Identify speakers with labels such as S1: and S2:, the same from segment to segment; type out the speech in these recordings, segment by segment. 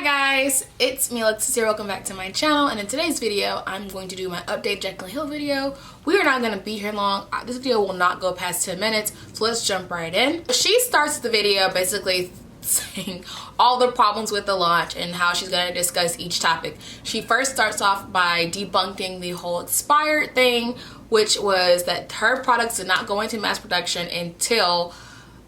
S1: guys, it's me Alexis here. Welcome back to my channel, and in today's video I'm going to do my update Jaclyn Hill video. We are not going to be here long. This video will not go past 10 minutes, so let's jump right in. She starts the video basically saying all the problems with the launch and how she's going to discuss each topic. She first starts off by debunking the whole expired thing, which was that her products did not go into mass production until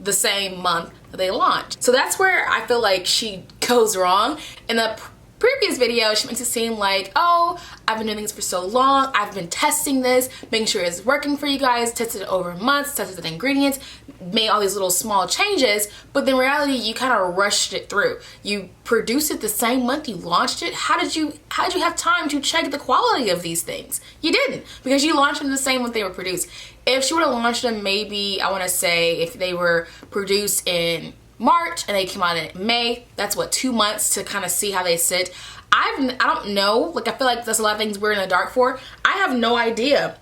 S1: the same month that they launched. So that's where I feel like she goes wrong. In the previous video, she makes it seem like, oh, I've been doing this for so long, I've been testing this, making sure it's working for you guys, tested it over months, tested the ingredients, made all these little small changes, but in reality you kind of rushed it through. You produced it the same month you launched it. How did you have time to check the quality of these things? You didn't, because you launched them the same month they were produced. If she would have launched them, maybe, I want to say, if they were produced in March and they came out in May, that's what, 2 months to kind of see how they sit. I don't know, like, I feel like there's a lot of things we're in the dark for. I have no idea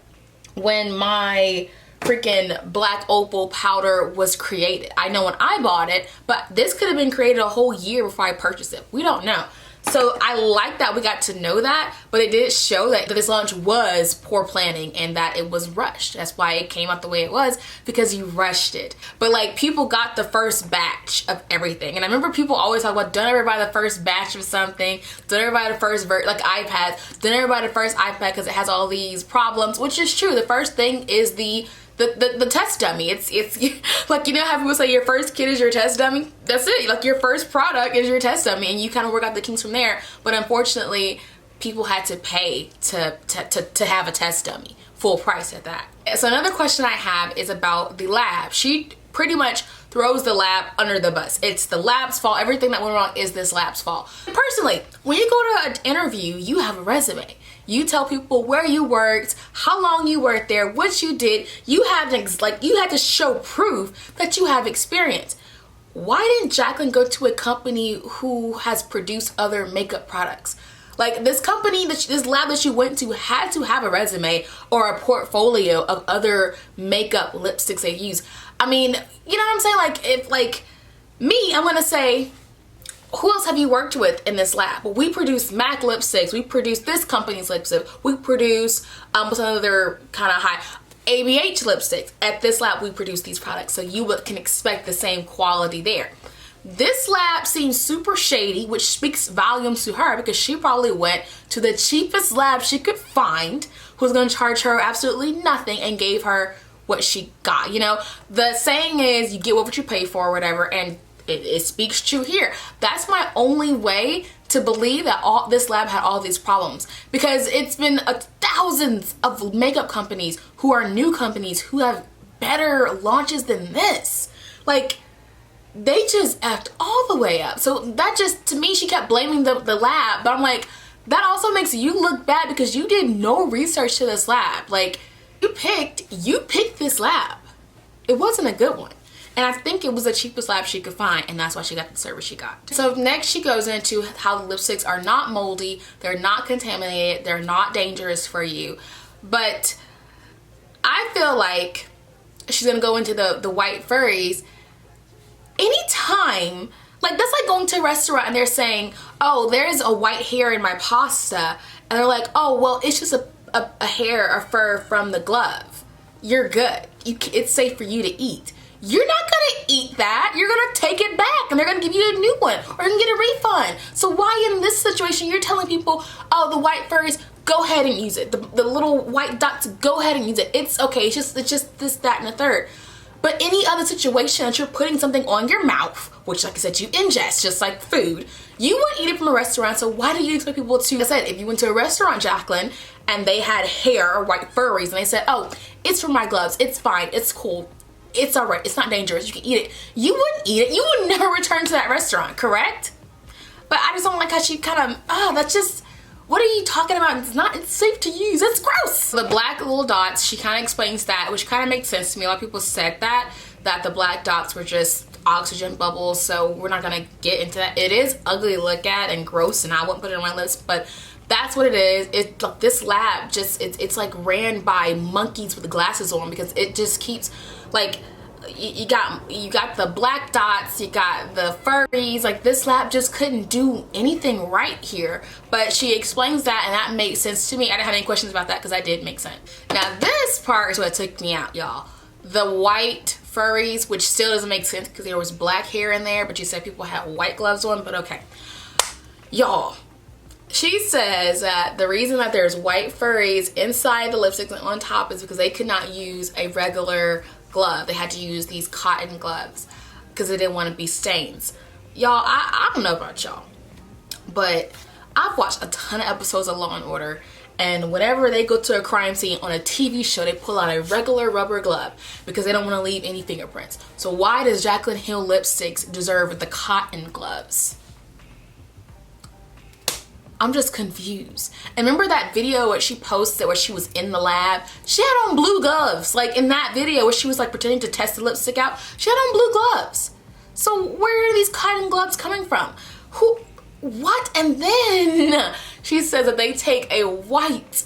S1: when my freaking black opal powder was created. I know when I bought it, but this could have been created a whole year before I purchased it. We don't know. So I like that we got to know that, but it did show that this launch was poor planning and that it was rushed. That's why it came out the way it was, because you rushed it. But like, people got the first batch of everything. And I remember people always talk about, don't ever buy the first batch of something, don't ever buy the first like iPads, don't ever buy the first iPad because it has all these problems, which is true. The first thing is the test dummy. It's like, you know how people say your first kid is your test dummy? That's it. Like, your first product is your test dummy, and you kind of work out the kinks from there. But unfortunately, people had to pay to have a test dummy, full price at that. So another question I have is about the lab. She pretty much throws the lab under the bus. It's the lab's fault. Everything that went wrong is this lab's fault. Personally, when you go to an interview, you have a resume. You tell people where you worked, how long you worked there, what you did. You had to show proof that you have experience. Why didn't Jaclyn go to a company who has produced other makeup products? Like, this company, this lab that you went to had to have a resume or a portfolio of other makeup lipsticks they use. I mean, you know what I'm saying? Like, if, like, me, I'm gonna say, who else have you worked with in this lab? Well, we produce MAC lipsticks. We produce this company's lipstick. We produce what's another kind of high, ABH lipsticks. At this lab, we produce these products, so you can expect the same quality there. This lab seems super shady, which speaks volumes to her, because she probably went to the cheapest lab she could find, who's going to charge her absolutely nothing, and gave her what she got. You know, the saying is, you get what you pay for or whatever, and it speaks true here. That's my only way to believe that this lab had all these problems, because it's been thousands of makeup companies who are new companies who have better launches than this. Like, they just effed all the way up. So that just, to me, she kept blaming the lab, but I'm like, that also makes you look bad because you did no research to this lab. Like, you picked this lab. It wasn't a good one. And I think it was the cheapest lab she could find, and that's why she got the service she got. So next she goes into how the lipsticks are not moldy, they're not contaminated, they're not dangerous for you. But I feel like she's gonna go into the white furries. Anytime, like, that's like going to a restaurant and they're saying, oh, there's a white hair in my pasta, and they're like, oh, well, it's just a hair or fur from the glove. You're good. It's safe for you to eat. You're not gonna eat that. You're gonna take it back and they're gonna give you a new one, or you can get a refund. So why in this situation you're telling people, oh, the white furries, go ahead and use it. The little white dots, go ahead and use it. It's okay, it's just this, that, and the third. But any other situation that you're putting something on your mouth, which, like I said, you ingest just like food, you wouldn't eat it from a restaurant, so why do you expect people to? Like I said, if you went to a restaurant, Jaclyn, and they had hair or white furries and they said, oh, it's from my gloves, it's fine, it's cool, it's all right, it's not dangerous, you can eat it, you wouldn't eat it. You would never return to that restaurant, correct? But I just don't like how she kind of, that's just, what are you talking about? It's safe to use, it's gross. The black little dots, she kind of explains that, which kind of makes sense to me. A lot of people said that the black dots were just oxygen bubbles, so we're not gonna get into that. It is ugly to look at and gross, and I wouldn't put it on my lips, but that's what it is. It's like, this lab just, it's like ran by monkeys with glasses on, because it just keeps, like, you got the black dots, you got the furries. Like, this lab just couldn't do anything right here. But she explains that, and that makes sense to me. I didn't have any questions about that because that did make sense. Now this part is what took me out, y'all. The white furries, which still doesn't make sense because there was black hair in there, but you said people had white gloves on. But okay, y'all, she says that the reason that there's white furries inside the lipsticks and on top is because they could not use a regular glove. They had to use these cotton gloves because they didn't want to be stains. Y'all, I don't know about y'all, but I've watched a ton of episodes of Law and Order, and whenever they go to a crime scene on a TV show, they pull out a regular rubber glove because they don't want to leave any fingerprints. So why does Jaclyn Hill lipsticks deserve the cotton gloves? I'm just confused. And remember that video where she posted where she was in the lab? She had on blue gloves. Like, in that video where she was like pretending to test the lipstick out, she had on blue gloves. So where are these cotton gloves coming from? Who? What? And then she says that they take a white,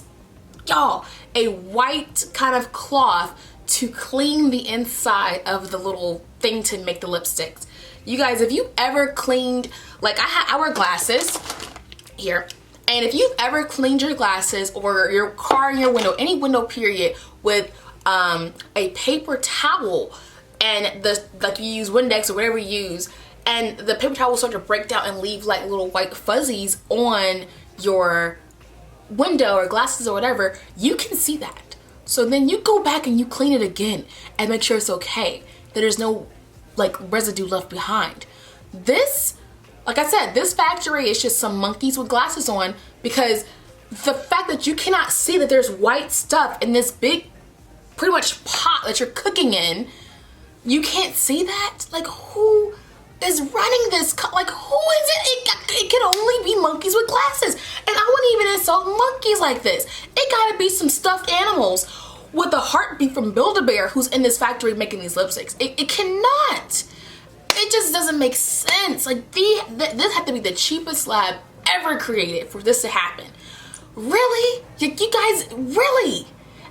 S1: y'all, a white kind of cloth to clean the inside of the little thing to make the lipsticks. You guys, if you ever cleaned, like I wear glasses here, and if you've ever cleaned your glasses or your car and your window, any window period, with a paper towel, and like you use Windex or whatever you use, and the paper towel will start to break down and leave like little white fuzzies on your window or glasses or whatever, you can see that. So then you go back and you clean it again and make sure it's okay, that there's no like residue left behind. This, like I said, this factory is just some monkeys with glasses on, because the fact that you cannot see that there's white stuff in this big, pretty much pot that you're cooking in, you can't see that? Like, who is running this? Like, who is it? It can only be monkeys with glasses. And I wouldn't even insult monkeys like this. It gotta be some stuffed animals with a heartbeat from Build-A-Bear who's in this factory making these lipsticks. It cannot. It just doesn't make sense. Like, this had to be the cheapest lab ever created for this to happen. Really? You guys, really?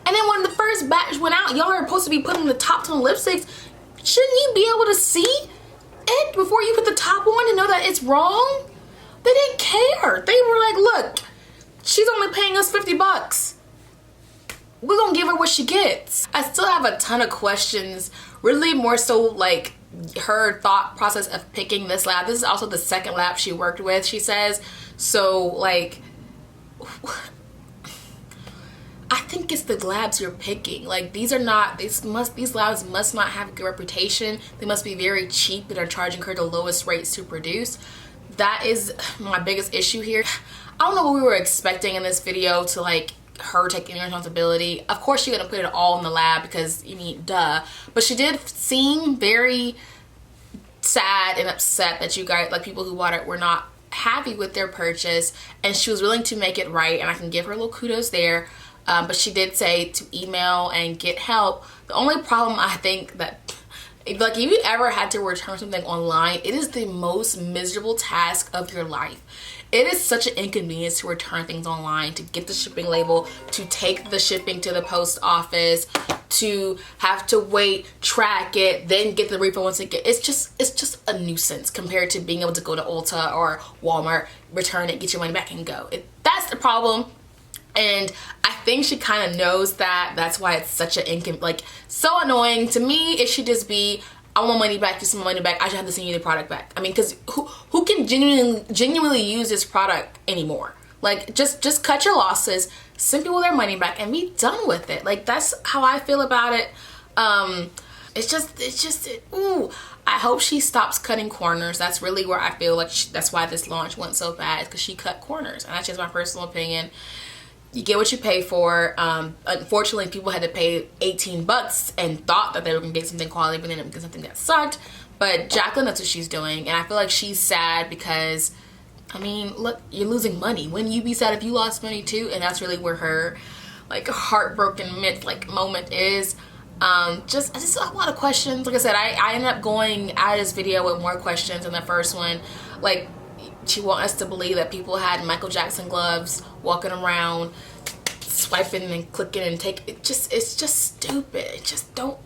S1: And then when the first batch went out, y'all are supposed to be putting the tops on lipsticks. Shouldn't you be able to see it before you put the top on and know that it's wrong? They didn't care. They were like, look, she's only paying us 50 bucks. We're gonna give her what she gets. I still have a ton of questions, really more so like her thought process of picking this lab. This is also the second lab she worked with, she says. So like, I think it's the labs you're picking. Like, these labs must not have a good reputation. They must be very cheap and are charging her the lowest rates to produce. That is my biggest issue here. I don't know what we were expecting in this video, to like her taking responsibility. Of course she's gonna put it all in the lab because, you mean, duh. But she did seem very sad and upset that you guys, like people who bought it, were not happy with their purchase, and she was willing to make it right, and I can give her a little kudos there. But she did say to email and get help. The only problem, I think, that like, if you ever had to return something online, it is the most miserable task of your life. It is such an inconvenience to return things online, to get the shipping label, to take the shipping to the post office, to have to wait, track it, then get the refund once it gets. It's just a nuisance compared to being able to go to Ulta or Walmart, return it, get your money back, and go. That's the problem. And I think she kind of knows that. That's why it's such a so annoying. To me, it should just be, I want money back, just my money back. I should have to send you the product back. I mean, because who can genuinely use this product anymore? Like, just cut your losses, send people their money back, and be done with it. Like, that's how I feel about it. Ooh. I hope she stops cutting corners. That's really where I feel like that's why this launch went so bad, because she cut corners, and that's just my personal opinion. You get what you pay for. Unfortunately, people had to pay 18 bucks and thought that they were gonna get something quality, but then it was something that sucked. But Jaclyn, that's what she's doing, and I feel like she's sad because, I mean, look, you're losing money. Wouldn't you be sad if you lost money too? And that's really where her like heartbroken moment is. Just a lot of questions. Like I said, I ended up going out of this video with more questions than the first one. Like, she wants us to believe that people had Michael Jackson gloves walking around swiping and clicking and taking. It's just stupid. It just don't.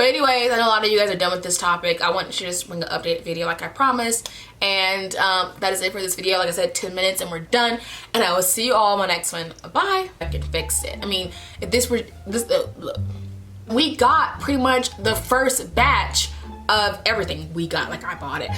S1: But anyways, I know a lot of you guys are done with this topic. I want to just bring an updated video like I promised. And that is it for this video. Like I said, 10 minutes and we're done. And I will see you all in my next one. Bye. I can fix it. I mean, if this were look, we got pretty much the first batch of everything. We got, like, I bought it.